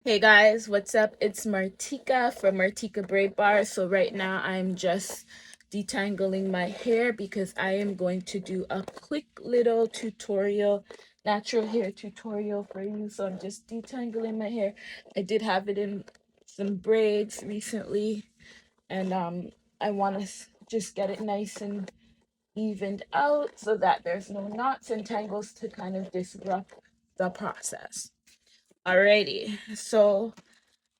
Hey guys, what's up? It's Martika from Martika Braid Bar. So right now I'm just detangling my hair because I am going to do a quick little tutorial, natural hair tutorial for you. So I'm just detangling my hair. I did have it in some braids recently, and I want to just get it nice and evened out so that there's no knots and tangles to kind of disrupt the process. Alrighty, so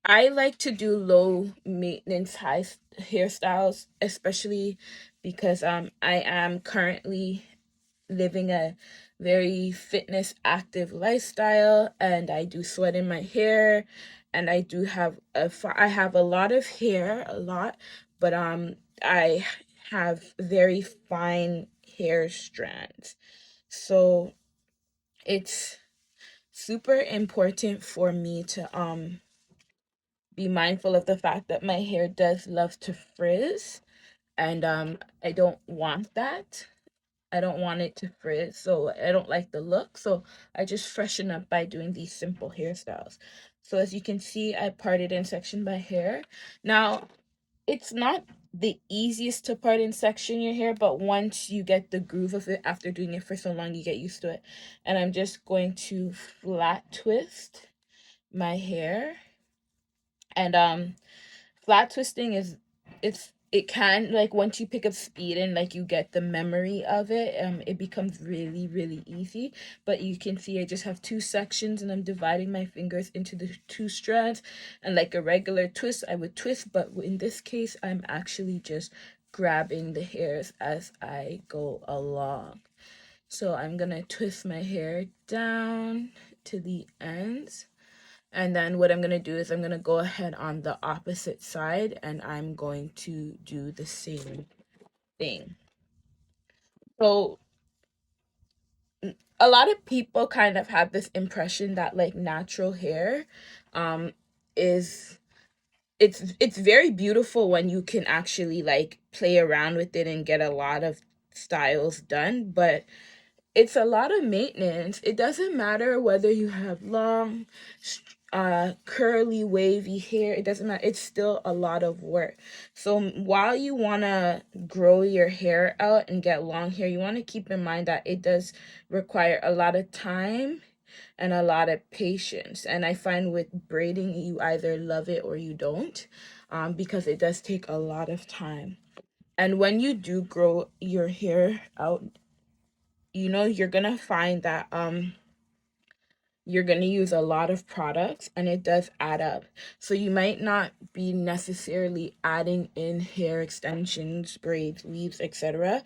I like to do low maintenance hairstyles, especially because I am currently living a very fitness active lifestyle, and I do sweat in my hair, and I do have I have a lot of hair, a lot, but I have very fine hair strands. So it's super important for me to be mindful of the fact that my hair does love to frizz, and I don't want that. I don't want it to frizz, so I don't like the look. So I just freshen up by doing these simple hairstyles. So as you can see, I parted in section my hair. Now, it's not the easiest to part in section your hair, but once you get the groove of it after doing it for so long, you get used to it. And I'm just going to flat twist my hair, and flat twisting is it can, like, once you pick up speed and like you get the memory of it, it becomes really really easy. But you can see I just have two sections, and I'm dividing my fingers into the two strands, and like a regular twist I would twist, but in this case I'm actually just grabbing the hairs as I go along. So I'm gonna twist my hair down to the ends, and then what I'm going to do is I'm going to go ahead on the opposite side, and I'm going to do the same thing. So a lot of people kind of have this impression that like natural hair um is it's very beautiful when you can actually like play around with it and get a lot of styles done, but it's a lot of maintenance. It doesn't matter whether you have long, curly, wavy hair. It doesn't matter. It's still a lot of work. So while you want to grow your hair out and get long hair, you want to keep in mind that it does require a lot of time and a lot of patience. And I find with braiding, you either love it or you don't, because it does take a lot of time. And when you do grow your hair out, you're gonna find that you're gonna use a lot of products, and it does add up. So you might not be necessarily adding in hair extensions, braids, weaves, etc.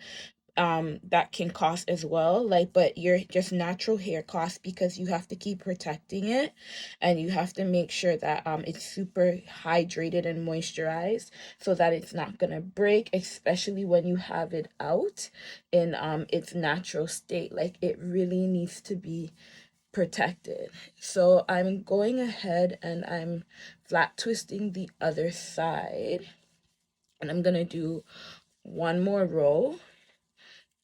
That can cost as well, like, but your just natural hair costs because you have to keep protecting it, and you have to make sure that it's super hydrated and moisturized so that it's not gonna break, especially when you have it out in its natural state. Like, it really needs to be protected. So I'm going ahead and I'm flat twisting the other side, and I'm gonna do one more row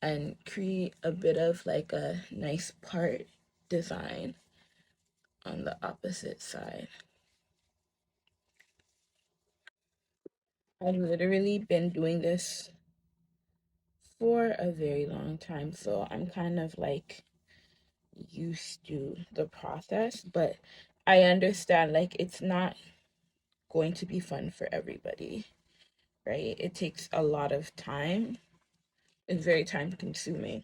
and create a bit of like a nice part design on the opposite side. I've literally been doing this for a very long time, so I'm kind of like used to the process, but I understand like it's not going to be fun for everybody, right? It takes a lot of time. It's very time consuming.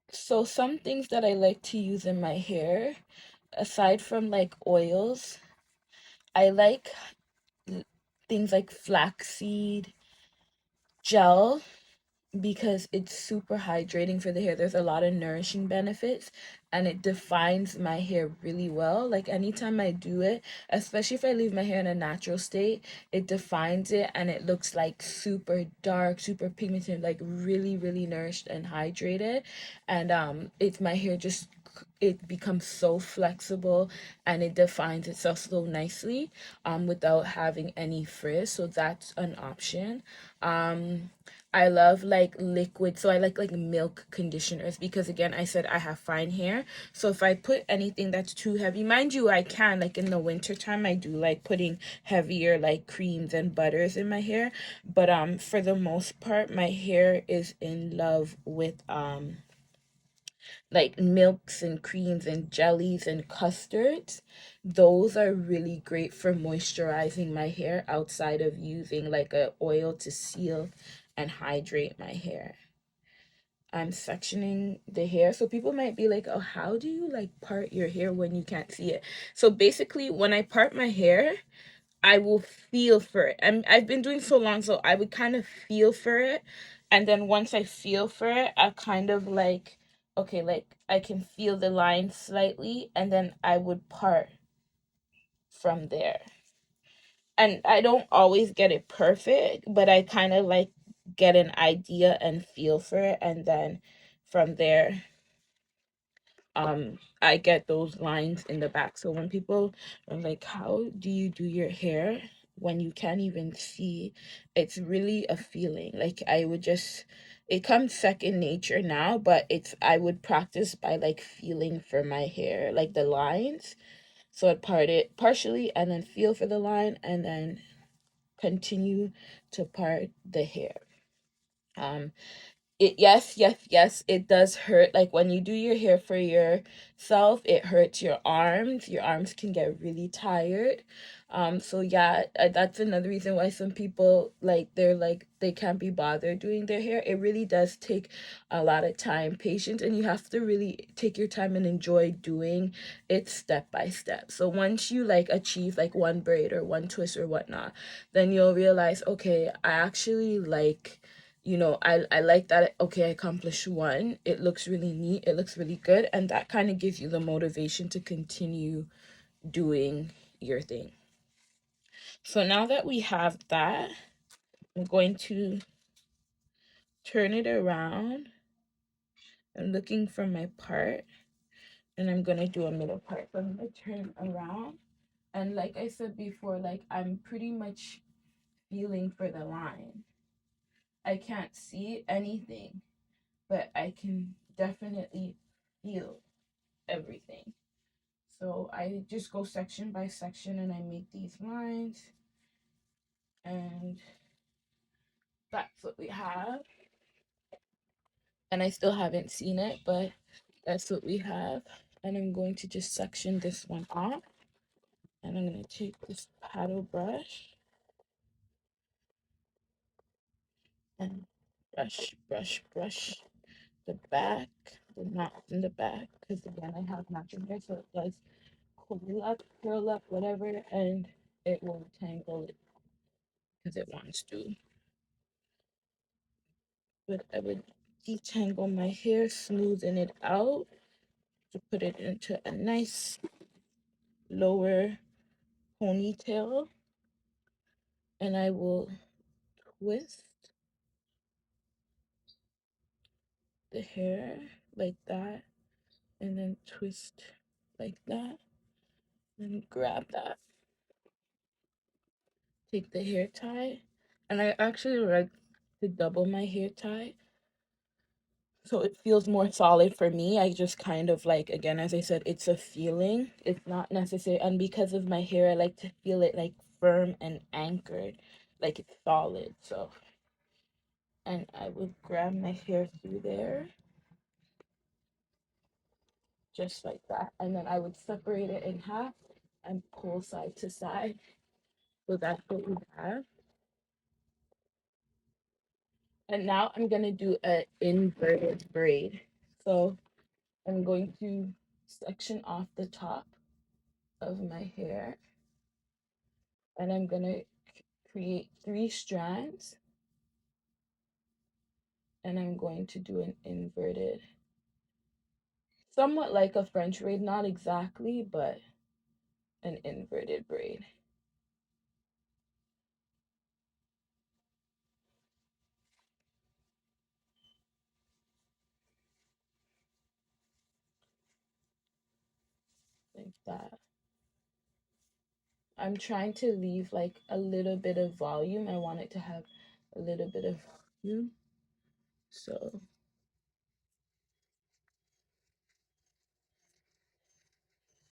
So some things that I like to use in my hair, aside from like oils, I like things like flaxseed gel because it's super hydrating for the hair. There's a lot of nourishing benefits, and it defines my hair really well. Like, anytime I do it, especially if I leave my hair in a natural state, it defines it and it looks like super dark, super pigmented, like really, really nourished and hydrated. And it's my hair just it becomes so flexible, and it defines itself so nicely without having any frizz. So that's an option. um I love like liquid, so I like milk conditioners because again, I said I have fine hair. So if I put anything that's too heavy, mind you, I can like in the winter time I do like putting heavier like creams and butters in my hair, but for the most part my hair is in love with like milks and creams and jellies and custards. Those are really great for moisturizing my hair outside of using like a oil to seal and hydrate my hair. I'm sectioning the hair. So people might be like, oh, how do you like part your hair when you can't see it? So basically, when I part my hair, I will feel for it. I've been doing so long, so I would kind of feel for it. And then once I feel for it, I kind of like, okay, like I can feel the line slightly, and then I would part from there. And I don't always get it perfect, but I kind of like get an idea and feel for it. And then from there, I get those lines in the back. So when people are like, how do you do your hair when you can't even see? It's really a feeling. Like I would just, it comes second nature now, but it's, I would practice by like feeling for my hair, like the lines. So I'd part it partially and then feel for the line and then continue to part the hair. Um, it, yes, it does hurt. Like when you do your hair for yourself, it hurts your arms. Your arms can get really tired. So yeah, that's another reason why some people like they're like they can't be bothered doing their hair. It really does take a lot of time, patience, and you have to really take your time and enjoy doing it step by step. So once you like achieve like one braid or one twist or whatnot, then you'll realize, okay, I actually like, I like that. Okay, I accomplished one. It looks really neat, it looks really good, and that kind of gives you the motivation to continue doing your thing. So now that we have that, I'm going to turn it around. I'm looking for my part, and I'm gonna do a middle part. So I'm gonna turn around, and like I said before, like I'm pretty much feeling for the line. I can't see anything, but I can definitely feel everything. So I just go section by section and I make these lines, and that's what we have. And I still haven't seen it, but that's what we have. And I'm going to just section this one off, and I'm going to take this paddle brush and brush the back, the knots in the back, because again I have natural hair, so it does curl up, whatever, and it will tangle it because it wants to. But I would detangle my hair, smoothen it out to put it into a nice lower ponytail, and I will twist the hair like that, and then twist like that, and grab that. Take the hair tie, and I actually like to double my hair tie so it feels more solid for me. I just kind of like, again, as I said, it's a feeling, it's not necessary. And because of my hair, I like to feel it like firm and anchored, like it's solid. So, and I would grab my hair through there just like that, and then I would separate it in half and pull side to side. So that's what we have. And now I'm gonna do an inverted braid. So I'm going to section off the top of my hair, and I'm gonna create 3 strands, and I'm going to do an inverted, somewhat like a French braid, not exactly, but an inverted braid. Like that. I'm trying to leave like a little bit of volume. I want it to have a little bit of volume. So